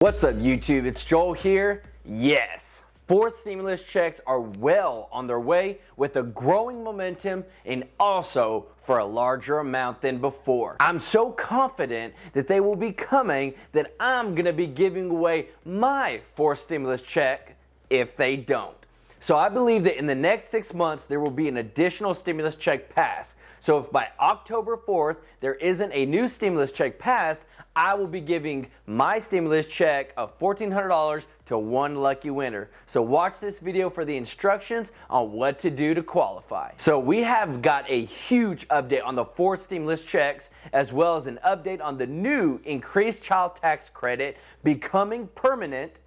What's up, YouTube? It's Joel here. Yes, fourth stimulus checks are well on their way with a growing momentum and also for a larger amount than before. I'm so confident that they will be coming that I'm going to be giving away my fourth stimulus check if they don't. So I believe that in the next 6 months, there will be an additional stimulus check passed. So if by October 4th, there isn't a new stimulus check passed, I will be giving my stimulus check of $1,400 to one lucky winner. So watch this video for the instructions on what to do to qualify. So we have got a huge update on the fourth stimulus checks, as well as an update on the new increased child tax credit becoming permanent.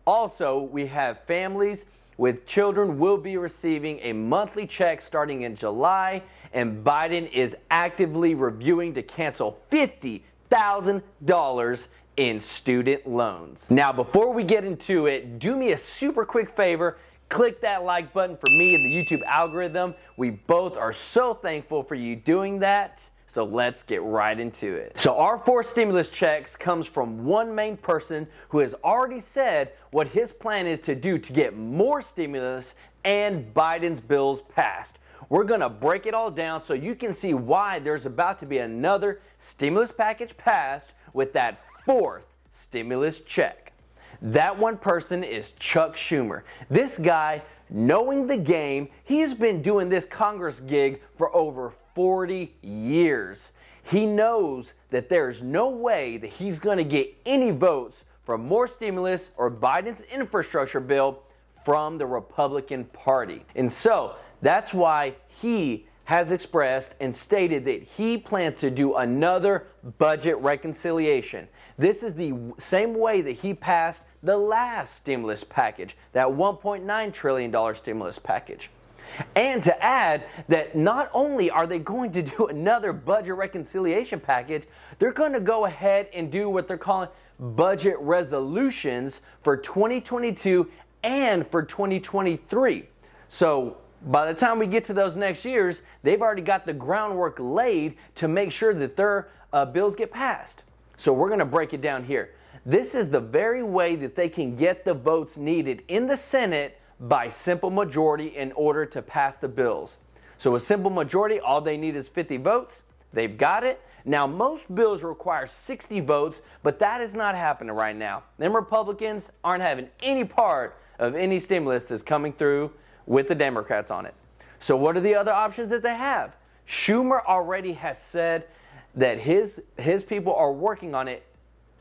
Also, we have families with children will be receiving a monthly check starting in July, and Biden is actively reviewing to cancel $50,000 in student loans. Now, before we get into it, do me a super quick favor. Click that like button for me and the YouTube algorithm. We both are so thankful for you doing that. So let's get right into it. So our fourth stimulus checks comes from one main person who has already said what his plan is to do to get more stimulus and Biden's bills passed. We're gonna break it all down so you can see why there's about to be another stimulus package passed with that fourth stimulus check. That one person is Chuck Schumer. This guy, knowing the game, he's been doing this Congress gig for over 40 years. He knows that there's no way that he's going to get any votes for more stimulus or Biden's infrastructure bill from the Republican Party. And so that's why he has expressed and stated that he plans to do another budget reconciliation. This is the same way that he passed the last stimulus package, that $1.9 trillion stimulus package. And to add that not only are they going to do another budget reconciliation package, they're going to go ahead and do what they're calling budget resolutions for 2022 and for 2023. So by the time we get to those next years, they've already got the groundwork laid to make sure that their bills get passed. So we're going to break it down here. This is the very way that they can get the votes needed in the Senate by simple majority in order to pass the bills. So a simple majority, all they need is 50 votes. They've got it. Now, most bills require 60 votes, but that is not happening right now. Them Republicans aren't having any part of any stimulus that's coming through with the Democrats on it. So what are the other options that they have? Schumer already has said that his people are working on it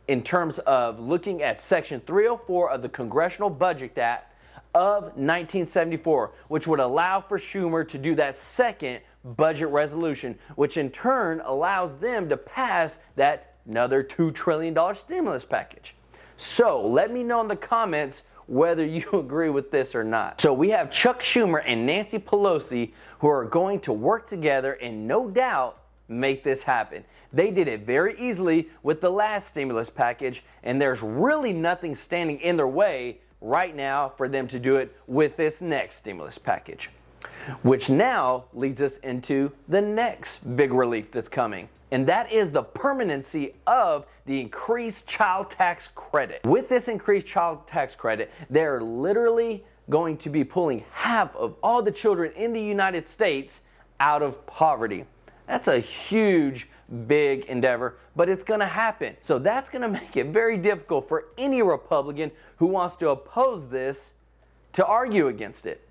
in terms of looking at Section 304 of the Congressional Budget Act of 1974, which would allow for Schumer to do that second budget resolution, which in turn allows them to pass that another $2 trillion stimulus package. So let me know in the comments whether you agree with this or not. So we have Chuck Schumer and Nancy Pelosi who are going to work together and no doubt make this happen. They did it very easily with the last stimulus package, and there's really nothing standing in their way right now for them to do it with this next stimulus package. Which now leads us into the next big relief that's coming, and that is the permanency of the increased child tax credit. With this increased child tax credit, they're literally going to be pulling half of all the children in the United States out of poverty. That's a huge, big endeavor, but it's going to happen. So that's going to make it very difficult for any Republican who wants to oppose this to argue against it.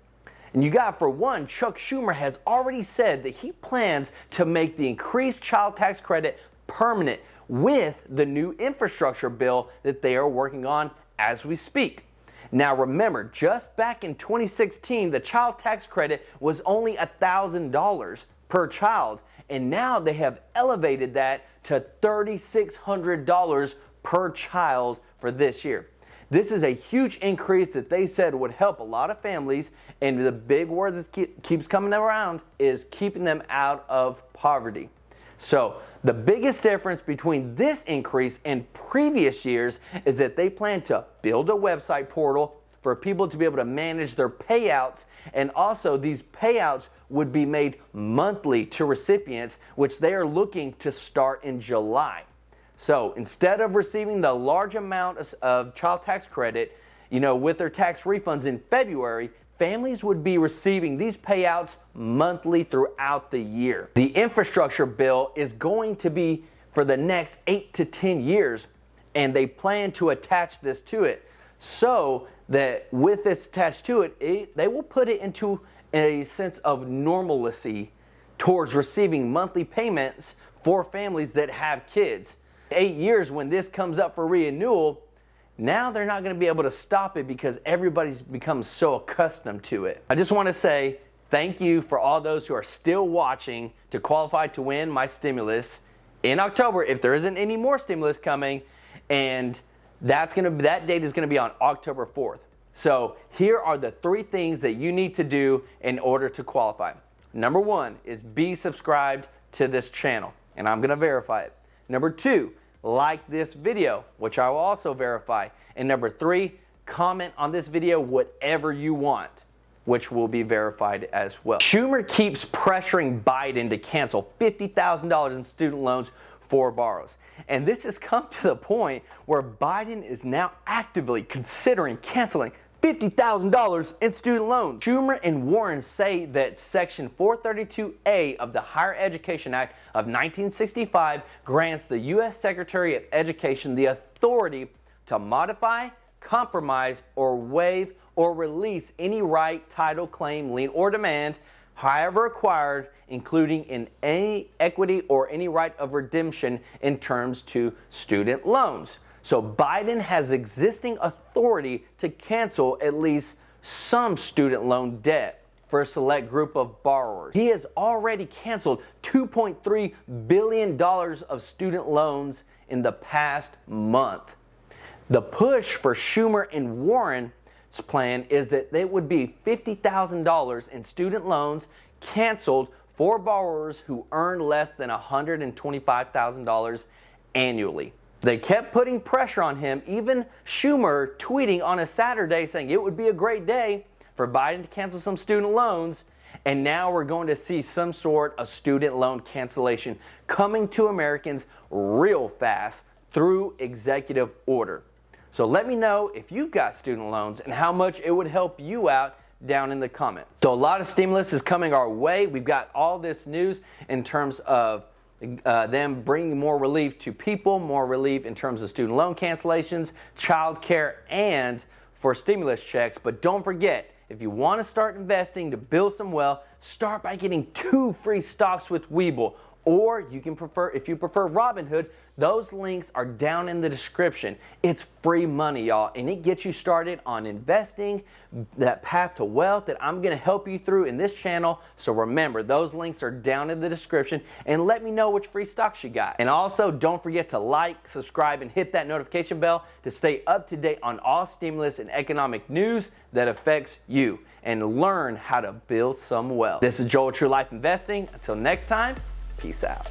And you got, for one, Chuck Schumer has already said that he plans to make the increased child tax credit permanent with the new infrastructure bill that they are working on as we speak. Now remember, just back in 2016, the child tax credit was only $1,000 per child, and now they have elevated that to $3,600 per child for this year. This is a huge increase that they said would help a lot of families, and the big word that keeps coming around is keeping them out of poverty. So the biggest difference between this increase and previous years is that they plan to build a website portal for people to be able to manage their payouts, and also these payouts would be made monthly to recipients, which they are looking to start in July. So instead of receiving the large amount of child tax credit, with their tax refunds in February, families would be receiving these payouts monthly throughout the year. The infrastructure bill is going to be for the next 8 to 10 years, and they plan to attach this to it. So that with this attached to it, they will put it into a sense of normalcy towards receiving monthly payments for families that have kids. 8 years when this comes up for renewal, now they're not going to be able to stop it because everybody's become so accustomed to it. I just want to say thank you for all those who are still watching to qualify to win my stimulus in October if there isn't any more stimulus coming, and that date is going to be on October 4th. So here are the 3 things that you need to do in order to qualify. Number 1 is be subscribed to this channel, and I'm going to verify it. Number 2, like this video, which I will also verify. And number 3, comment on this video whatever you want, which will be verified as well. Schumer keeps pressuring Biden to cancel $50,000 in student loans for borrowers. And this has come to the point where Biden is now actively considering canceling $50,000 in student loans. Schumer and Warren say that Section 432A of the Higher Education Act of 1965 grants the U.S. Secretary of Education the authority to modify, compromise, or waive or release any right, title, claim, lien, or demand, however acquired, including in any equity or any right of redemption in terms to student loans. So Biden has existing authority to cancel at least some student loan debt for a select group of borrowers. He has already canceled $2.3 billion of student loans in the past month. The push for Schumer and Warren's plan is that there would be $50,000 in student loans canceled for borrowers who earn less than $125,000 annually. They kept putting pressure on him, even Schumer tweeting on a Saturday saying it would be a great day for Biden to cancel some student loans, and now we're going to see some sort of student loan cancellation coming to Americans real fast through executive order. So let me know if you've got student loans and how much it would help you out down in the comments. So a lot of stimulus is coming our way. We've got all this news in terms of them bringing more relief to people, more relief in terms of student loan cancellations, child care, and for stimulus checks. But don't forget, if you want to start investing to build some wealth, start by getting 2 free stocks with Webull. Or if you prefer Robinhood, those links are down in the description. It's free money, y'all, and it gets you started on investing, that path to wealth that I'm going to help you through in this channel. So remember, those links are down in the description, and let me know which free stocks you got. And also, don't forget to like, subscribe, and hit that notification bell to stay up to date on all stimulus and economic news that affects you, and learn how to build some wealth. This is Joel, True Life Investing. Until next time, peace out.